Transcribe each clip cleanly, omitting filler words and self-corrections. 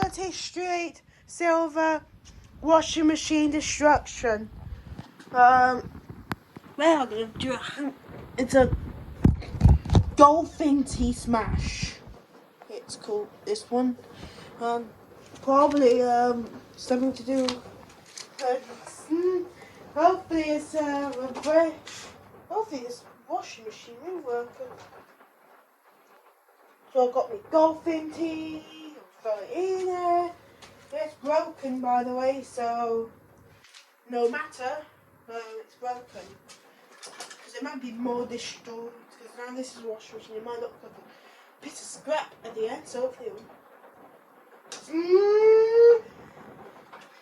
Quality Street Silver Washing Machine Destruction. Well, I'm gonna do it. It's a Dolphin Tea Smash. It's called this one. Probably something to do. Hopefully it's hopefully this washing machine will work. So I've got my dolphin tea. I'll throw it in there. It's broken, by the way, so no matter, it's broken. Because it might be more destroyed. Because now this is a washing machine, it might look like a bit of scrap at the end, so hopefully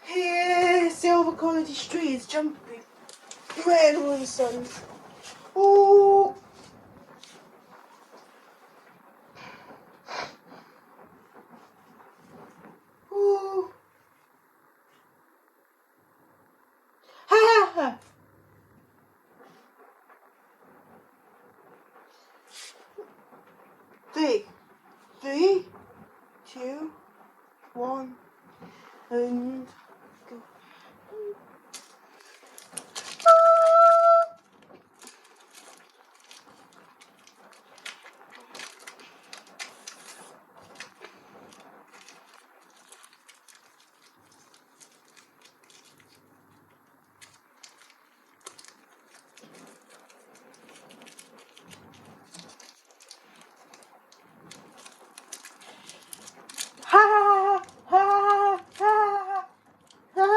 here, Silver Quality Street is jumping right all the sun. Oh! Ooh. Ha ha ha! 3, 2, 1, and go. Ha ha ha ha ha.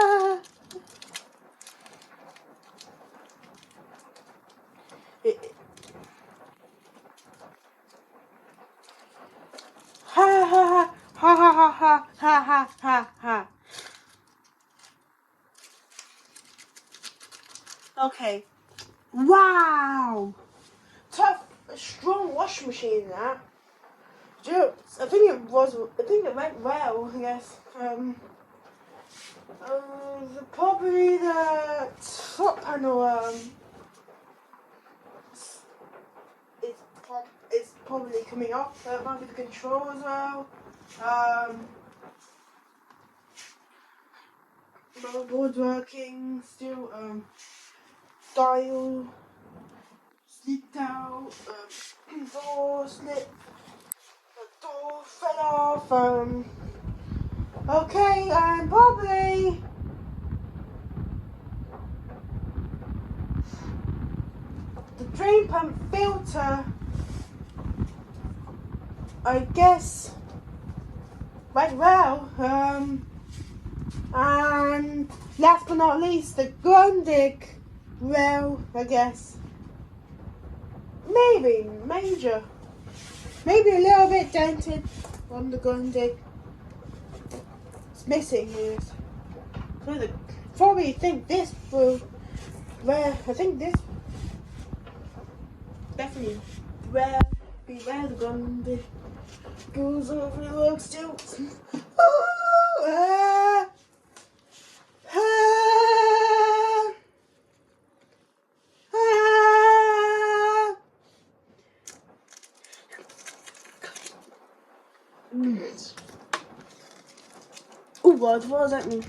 Ha ha ha ha ha ha ha ha ha. Okay. Wow. Tough, strong washing machine that. I think it went well, I guess. Probably the top panel, it's probably coming off. Might be the control as well. Motherboard's working still. Dial slipped out. Door slipped. The door fell off. Okay, and probably the drain pump filter, I guess, went well. And last but not least, the Grundig rail, I guess. Maybe major. Maybe a little bit dented on the Grundig. It's missing here. So probably think this will I think this definitely be where the Grundig goes over the work still. Oh God, what does that mean?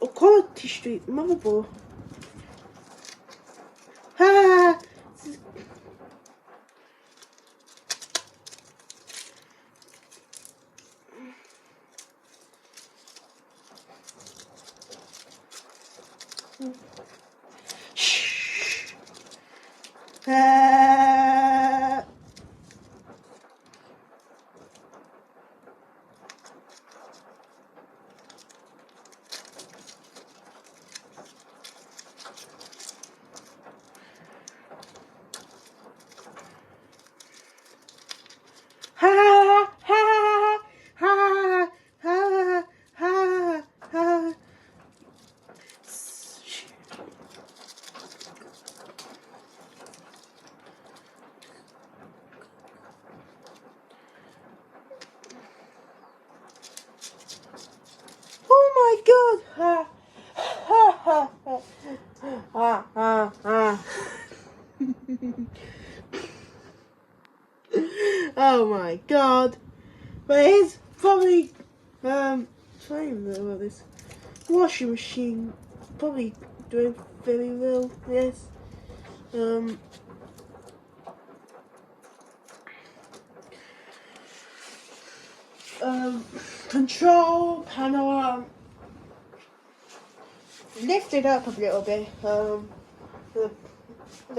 Oh, Quality Street, motherboard. Ha! Shh. Ha ha ha ha ha ha. Oh my god. But it is probably trying about this washing machine probably doing very well, yes. Control panel lifted up a little bit. The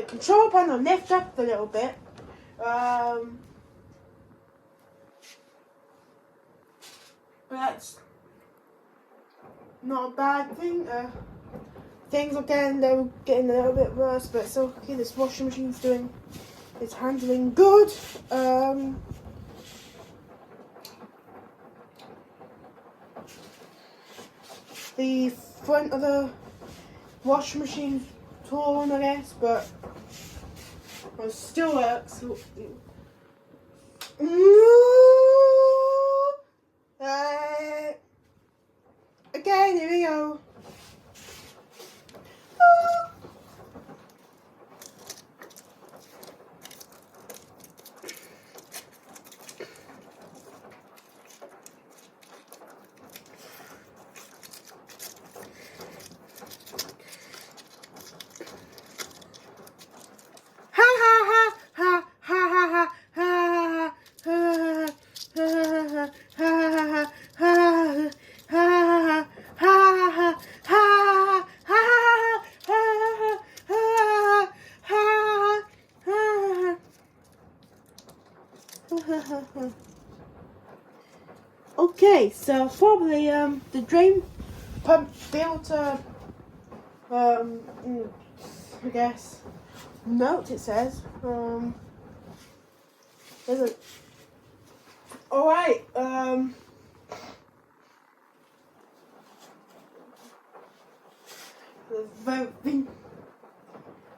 control panel lifted up a little bit. But that's not a bad thing. Things are getting a little bit worse, but it's okay. This washing machine's it's handling good. The front of the washing machine's torn, I guess, but it still works. Again, here we go. Okay, so probably the drain pump filter I guess note it says there's a alright the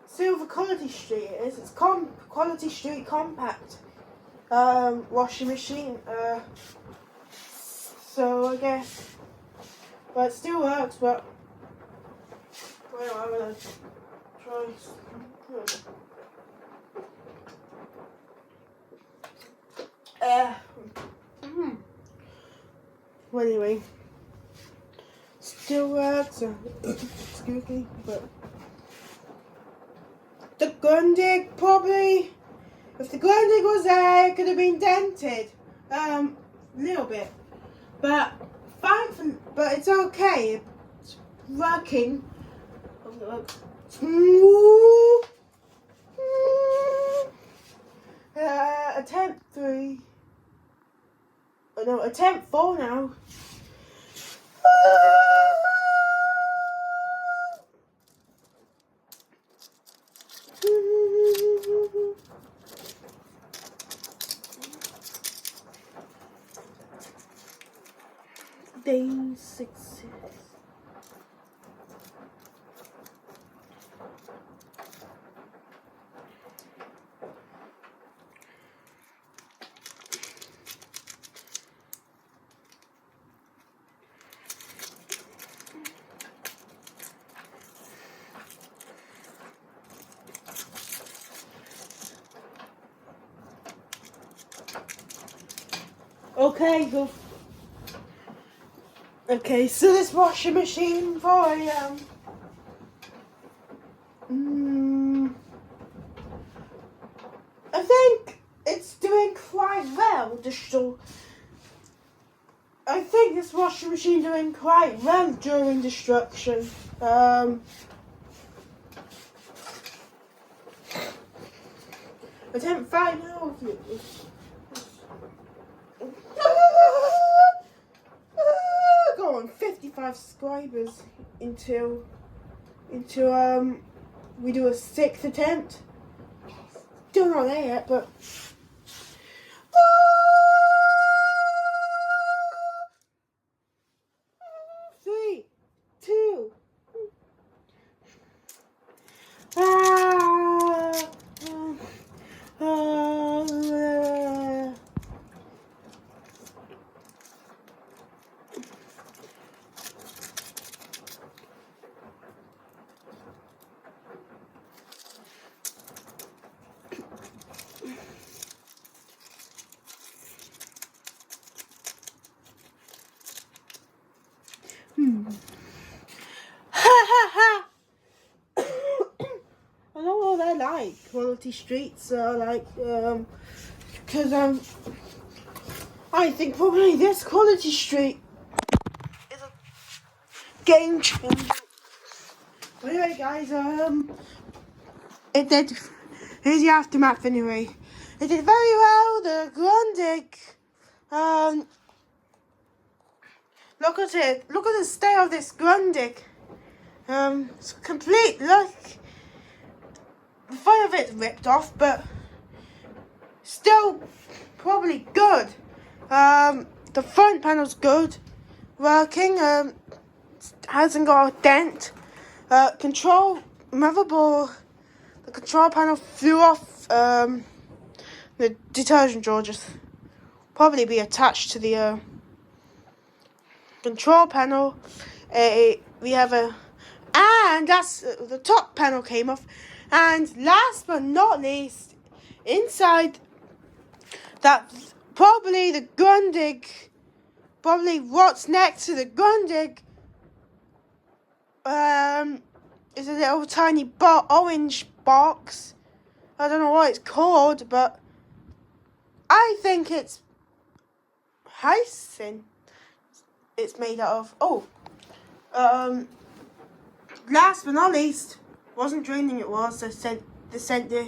Silver Quality Street it's Quality Street compact washing machine so I guess but it still works but well, I'm gonna try well, anyway still works excuse me but the Grundig probably if the Grundig was there it could have been dented a little bit but thankfully but it's okay it's working attempt 3 oh no attempt 4 now day 6 okay go okay so this washing machine probably I think it's doing quite well I think this washing machine doing quite well during destruction. Attempt 5 now. Go on 55 subscribers until we do a 6th attempt. Still not there yet, but. 3, 2. like Quality Street, so because I think probably this Quality Street is a game changer. But anyway, guys, it did. Here's the aftermath. Anyway, it did very well. The Grundig, look at it. Look at the state of this Grundig. It's complete. Look, the front of it's ripped off, but still probably good. The front panel's good, working. Hasn't got a dent. Control motherboard. The control panel flew off. The detergent drawer just probably be attached to the control panel. We have and that's the top panel came off. And last but not least, inside that probably the Grundig, probably what's next to the Grundig, is a little tiny orange box. I don't know what it's called, but I think it's Hyson. It's made out of. Last but not least, wasn't draining. It was. They sent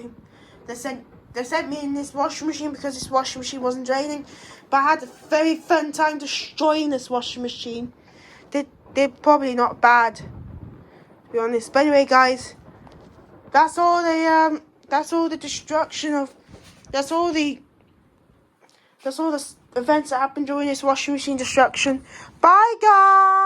me in this washing machine because this washing machine wasn't draining. But I had a very fun time destroying this washing machine. They're probably not bad, to be honest. But anyway, guys, that's all the destruction of. That's all the events that happened during this washing machine destruction. Bye, guys.